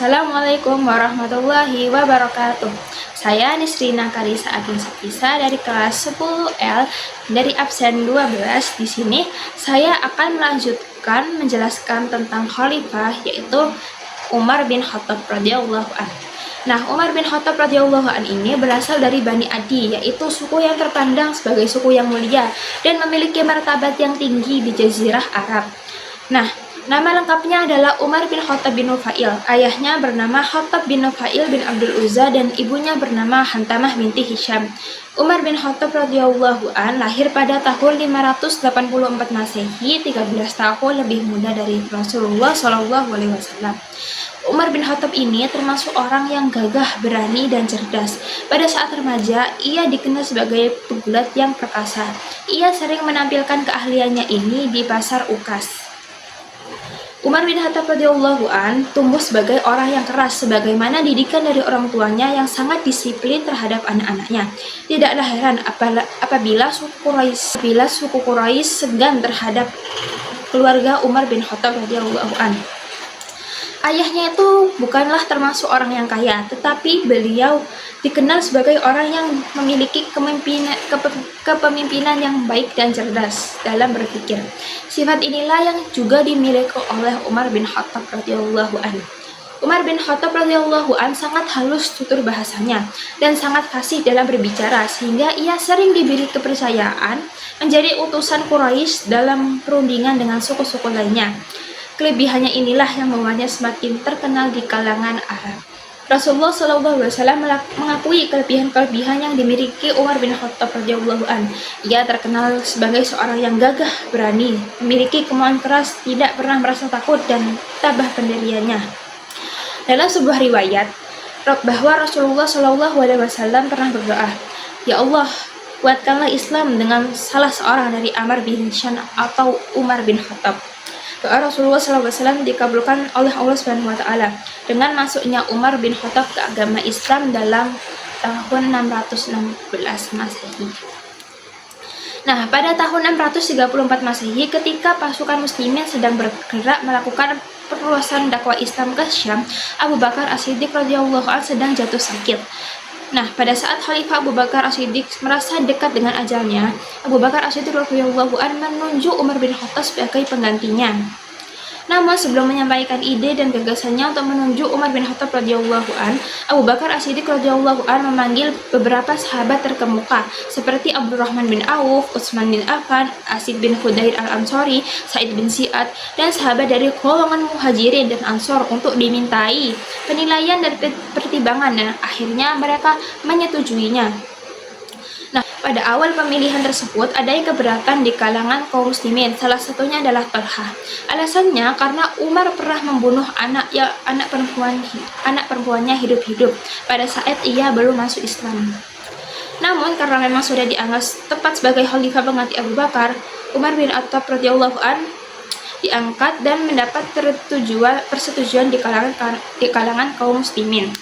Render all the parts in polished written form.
Assalamualaikum warahmatullahi wabarakatuh. Saya Nisrina Karisa Ageng Sapisa dari kelas 10L dari absen 12. Di sini saya akan melanjutkan menjelaskan tentang khalifah, yaitu Umar bin Khattab radhiyallahu anhu. Nah, Umar bin Khattab radhiyallahu anhu ini berasal dari Bani Adi, yaitu suku yang terpandang sebagai suku yang mulia dan memiliki martabat yang tinggi di Jazirah Arab. Nah, nama lengkapnya adalah Umar bin Khattab bin Nufail. Ayahnya bernama Khattab bin Nufail bin Abdul Uzza dan ibunya bernama Hantamah binti Hisham. Umar bin Khattab radhiyallahu an lahir pada tahun 584 Masehi, 13 tahun lebih muda dari Rasulullah Shallallahu alaihi wasallam. Umar bin Khattab ini termasuk orang yang gagah, berani, dan cerdas. Pada saat remaja, ia dikenal sebagai pegulat yang perkasa. Ia sering menampilkan keahliannya ini di pasar Ukas. Umar bin Khattab radhiyallahu an tumbuh sebagai orang yang keras, sebagaimana didikan dari orang tuanya yang sangat disiplin terhadap anak-anaknya. Tidaklah heran apabila suku Quraisy segan terhadap keluarga Umar bin Khattab radhiyallahu an. Ayahnya itu bukanlah termasuk orang yang kaya, tetapi beliau dikenal sebagai orang yang memiliki kepemimpinan yang baik dan cerdas dalam berpikir. Sifat inilah yang juga dimiliki oleh Umar bin Khattab radhiyallahu anhu. Umar bin Khattab radhiyallahu anhu sangat halus tutur bahasanya dan sangat fasih dalam berbicara, sehingga ia sering diberi kepercayaan menjadi utusan Quraisy dalam perundingan dengan suku-suku lainnya. Kelebihannya inilah yang membuatnya semakin terkenal di kalangan Arab. Rasulullah SAW mengakui kelebihan-kelebihan yang dimiliki Umar bin Khattab radhiyallahu an. Ia terkenal sebagai seorang yang gagah, berani, memiliki kemauan keras, tidak pernah merasa takut, dan tabah pendiriannya. Dalam sebuah riwayat bahwa Rasulullah SAW pernah berdoa, "Ya Allah, kuatkanlah Islam dengan salah seorang dari Amr bin Hisham atau Umar bin Khattab." Doa Rasulullah SAW dikabulkan oleh Allah SWT dengan masuknya Umar bin Khattab ke agama Islam dalam tahun 616 Masehi. Nah, pada tahun 634 Masehi, ketika pasukan muslimin sedang bergerak melakukan perluasan dakwah Islam ke Syam, Abu Bakar As-Siddiq radhiyallahu anhu sedang jatuh sakit. Nah, pada saat Khalifah Abu Bakar As-Siddiq merasa dekat dengan ajalnya, Abu Bakar As-Siddiq radhiyallahu anhu menunjuk Umar bin Khattab sebagai penggantinya. Namun sebelum menyampaikan ide dan gagasannya untuk menunjuk Umar bin Khattab radhiyallahu an, Abu Bakar As-Siddiq radhiyallahu an memanggil beberapa sahabat terkemuka seperti Abdurrahman bin Auf, Utsman bin Affan, Asid bin Khudair al-Ansori, Sa'id bin Si'ad, dan sahabat dari golongan Muhajirin dan Ansor untuk dimintai penilaian dan pertimbangan, dan akhirnya mereka menyetujuinya. Nah, pada awal pemilihan tersebut ada yang keberatan di kalangan kaum muslimin. Salah satunya adalah Talha. Alasannya karena Umar pernah membunuh anak perempuannya hidup-hidup pada saat ia belum masuk Islam. Namun karena memang sudah dianggap tepat sebagai khalifah pengganti Abu Bakar, Umar bin Khattab radhiyallahu an diangkat dan mendapat persetujuan di kalangan kaum muslimin.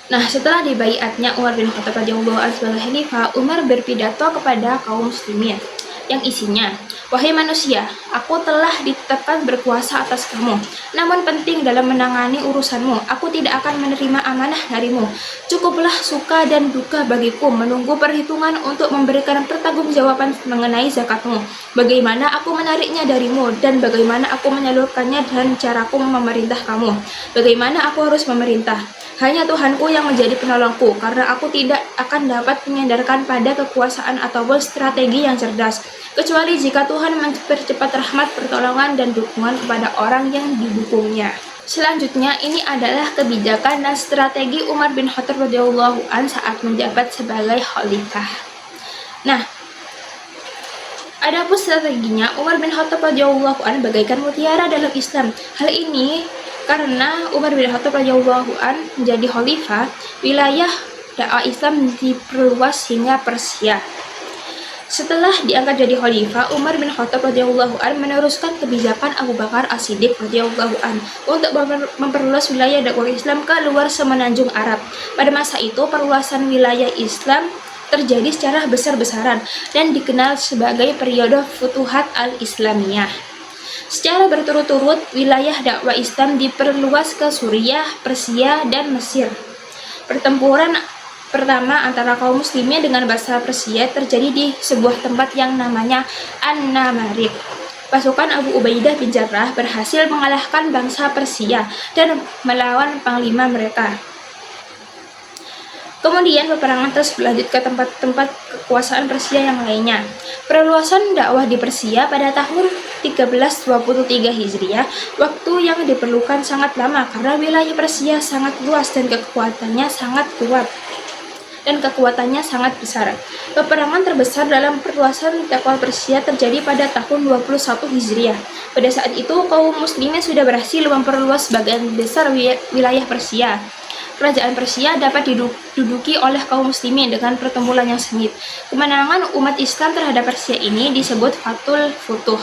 Nah, setelah dibaiatnya Umar bin Khattab radhiyallahu anhu sebagai khalifah, Umar berpidato kepada kaum muslimin yang isinya, "Wahai manusia, aku telah ditetapkan berkuasa atas kamu. Namun penting dalam menangani urusanmu, aku tidak akan menerima amanah darimu. Cukuplah suka dan duka bagiku menunggu perhitungan untuk memberikan pertanggungjawaban mengenai zakatmu. Bagaimana aku menariknya darimu dan bagaimana aku menyalurkannya dan caraku memerintah kamu. Bagaimana aku harus memerintah. Hanya Tuhanku yang menjadi penolongku, karena aku tidak akan dapat menyandarkan pada kekuasaan ataupun strategi yang cerdas, kecuali jika Tuhan mempercepat rahmat, pertolongan, dan dukungan kepada orang yang didukungnya." Selanjutnya, ini adalah kebijakan dan strategi Umar bin Khattab radhiyallahu an saat menjabat sebagai khalifah. Nah, adapun strateginya, Umar bin Khattab radhiyallahu an bagaikan mutiara dalam Islam. Hal ini karena Umar bin Khattab radhiyallahu an menjadi khalifah, wilayah dakwah Islam diperluas hingga Persia. Setelah diangkat jadi khalifah, Umar bin Khattab radhiyallahu an meneruskan kebijakan Abu Bakar As-Siddiq radhiyallahu an untuk memperluas wilayah dakwah Islam ke luar semenanjung Arab. Pada masa itu, perluasan wilayah Islam terjadi secara besar-besaran dan dikenal sebagai periode Futuhat al-Islamiyah. Secara berturut-turut, wilayah dakwah Islam diperluas ke Suriah, Persia, dan Mesir. Pertempuran pertama antara kaum muslimin dengan bangsa Persia terjadi di sebuah tempat yang namanya An-Namarik. Pasukan Abu Ubaidah bin Jarrah berhasil mengalahkan bangsa Persia dan melawan panglima mereka. Kemudian peperangan terus berlanjut ke tempat-tempat kekuasaan Persia yang lainnya. Perluasan dakwah di Persia pada tahun 1323 Hijriah, waktu yang diperlukan sangat lama karena wilayah Persia sangat luas dan kekuatannya sangat besar. Peperangan terbesar dalam perluasan dakwah Persia terjadi pada tahun 21 Hijriah. Pada saat itu, kaum muslimin sudah berhasil memperluas sebagian besar wilayah Persia. Kerajaan Persia dapat diduduki oleh kaum muslimin dengan pertempuran yang sengit. Kemenangan umat Islam terhadap Persia ini disebut Fathul Futuh.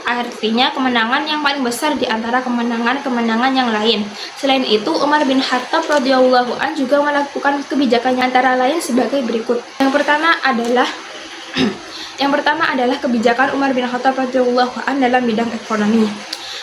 Artinya kemenangan yang paling besar di antara kemenangan-kemenangan yang lain. Selain itu, Umar bin Khattab radhiyallahu an juga melakukan kebijakannya antara lain sebagai berikut. Yang pertama adalah kebijakan Umar bin Khattab radhiyallahu an dalam bidang ekonomi.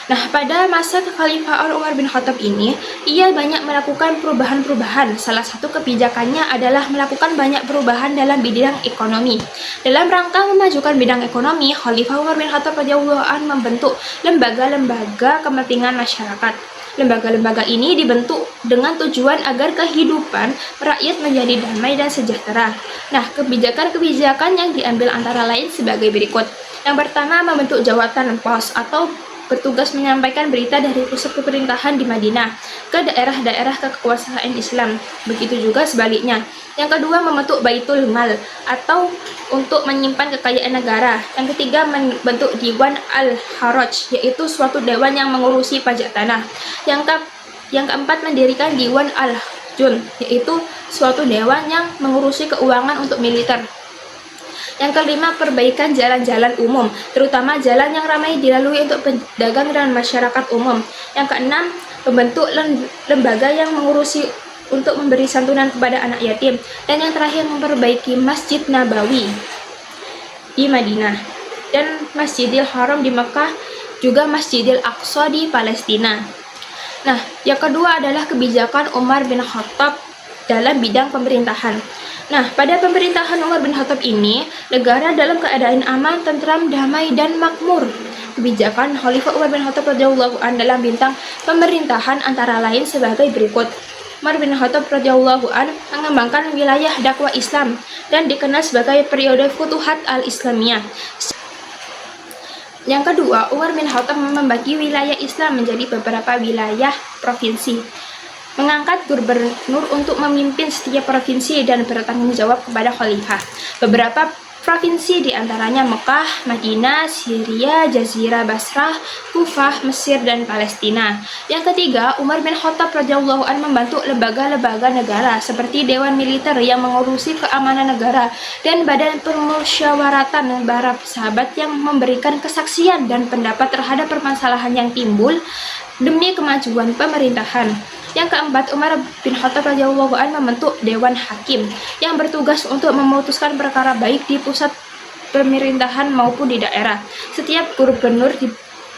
Nah, pada masa kekhalifahan Umar bin Khattab ini, ia banyak melakukan perubahan-perubahan. Salah satu kebijakannya adalah melakukan banyak perubahan dalam bidang ekonomi. Dalam rangka memajukan bidang ekonomi, Khalifah Umar bin Khattab radhiyallahu an membentuk lembaga-lembaga kepentingan masyarakat. Lembaga-lembaga ini dibentuk dengan tujuan agar kehidupan rakyat menjadi damai dan sejahtera. Nah, kebijakan-kebijakan yang diambil antara lain sebagai berikut. Yang pertama, membentuk jawatan pos atau bertugas menyampaikan berita dari pusat pemerintahan di Madinah ke daerah-daerah kekuasaan Islam. Begitu juga sebaliknya. Yang kedua, membentuk Baitul Mal atau untuk menyimpan kekayaan negara. Yang ketiga, membentuk Diwan Al-Haraj, yaitu suatu dewan yang mengurusi pajak tanah. Yang keempat, mendirikan Diwan Al-Jun, yaitu suatu dewan yang mengurusi keuangan untuk militer. Yang kelima, perbaikan jalan-jalan umum, terutama jalan yang ramai dilalui untuk pedagang dan masyarakat umum. Yang keenam, membentuk lembaga yang mengurusi untuk memberi santunan kepada anak yatim. Dan yang terakhir, memperbaiki Masjid Nabawi di Madinah dan Masjidil Haram di Mekah, juga Masjidil Aqsa di Palestina. Nah, yang kedua adalah kebijakan Umar bin Khattab dalam bidang pemerintahan. Nah, pada pemerintahan Umar bin Khattab ini, negara dalam keadaan aman, tentram, damai, dan makmur. Kebijakan Khalifah Umar bin Khattab radhiyallahu an dalam bidang pemerintahan antara lain sebagai berikut. Umar bin Khattab radhiyallahu an mengembangkan wilayah dakwah Islam dan dikenal sebagai periode Futuhat al-Islamiyah. Yang kedua, Umar bin Khattab membagi wilayah Islam menjadi beberapa wilayah provinsi. Mengangkat gubernur untuk memimpin setiap provinsi dan bertanggung jawab kepada khalifah. Beberapa provinsi diantaranya Mekah, Madinah, Syria, Jazirah Basrah, Kufah, Mesir, dan Palestina. Yang ketiga, Umar bin Khattab radhiyallahu an membantu lembaga-lembaga negara seperti Dewan Militer yang mengurusi keamanan negara dan Badan Permusyawaratan para sahabat yang memberikan kesaksian dan pendapat terhadap permasalahan yang timbul demi kemajuan pemerintahan. Yang keempat, Umar bin Khattab radhiyallahu an membentuk Dewan Hakim yang bertugas untuk memutuskan perkara baik di pusat pemerintahan maupun di daerah. Setiap gubernur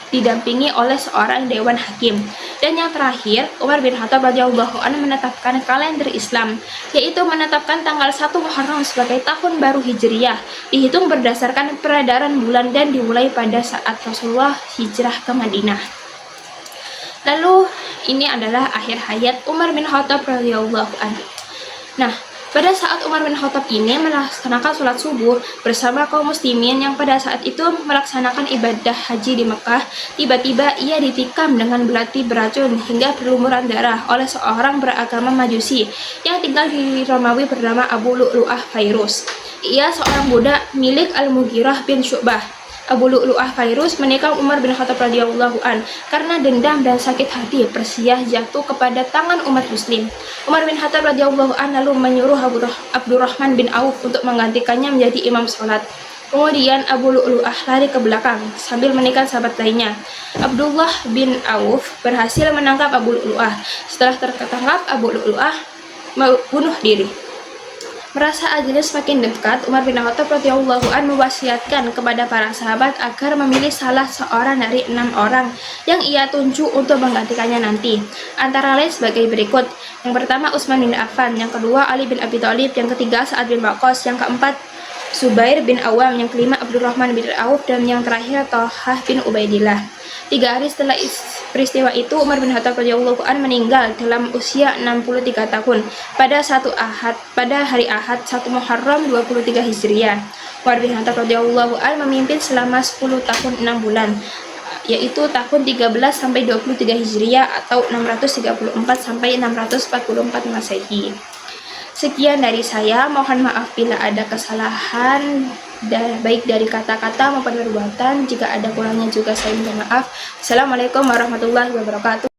didampingi oleh seorang Dewan Hakim. Dan yang terakhir, Umar bin Khattab radhiyallahu an menetapkan kalender Islam, yaitu menetapkan tanggal 1 Muharram sebagai tahun baru Hijriyah, dihitung berdasarkan peredaran bulan dan dimulai pada saat Rasulullah hijrah ke Madinah. Lalu ini adalah akhir hayat Umar bin Khattab radhiyallahu anhu. Nah, pada saat Umar bin Khattab ini melaksanakan sholat subuh bersama kaum muslimin yang pada saat itu melaksanakan ibadah haji di Mekah, tiba-tiba ia ditikam dengan belati beracun hingga berlumuran darah oleh seorang beragama Majusi yang tinggal di Romawi bernama Abu Lu'lu'ah Fairuz. Ia seorang budak milik Al-Mughirah bin Syu'bah. Abu Lu'lu'ah Fairuz menikam Umar bin Khattab radhiyallahu an karena dendam dan sakit hati Persia jatuh kepada tangan umat muslim. Umar bin Khattab radhiyallahu an lalu menyuruh Abdurrahman bin Auf untuk menggantikannya menjadi imam sholat. Kemudian Abu Lu'lu'ah lari ke belakang sambil menikam sahabat lainnya. Abdullah bin Auf berhasil menangkap Abu Lu'lu'ah. Setelah tertangkap, Abu Lu'lu'ah bunuh diri. Merasa ajalnya semakin dekat, Umar bin Khattab radhiyallahu anhu mewasiatkan kepada para sahabat agar memilih salah seorang dari 6 orang yang ia tunjuk untuk menggantikannya nanti. Antara lain sebagai berikut. Yang pertama Utsman bin Affan, yang kedua Ali bin Abi Thalib, yang ketiga Sa'ad bin Waqqas, yang keempat Zubair bin Awam, yang kelima Abdurrahman bin Auf, dan yang terakhir Thalhah bin Ubaidillah. 3 hari setelah peristiwa itu, Umar bin Khattab radhiyallahu anhu meninggal dalam usia 63 tahun pada hari Ahad 1 Muharram 23 Hijriah. Umar bin Khattab radhiyallahu anhu memimpin selama 10 tahun 6 bulan, yaitu tahun 13 sampai 23 Hijriah atau 634 sampai 644 Masehi. Sekian dari saya, mohon maaf bila ada kesalahan baik dari kata-kata maupun perbuatan. Jika ada kurangnya juga saya minta maaf. Assalamualaikum warahmatullahi wabarakatuh.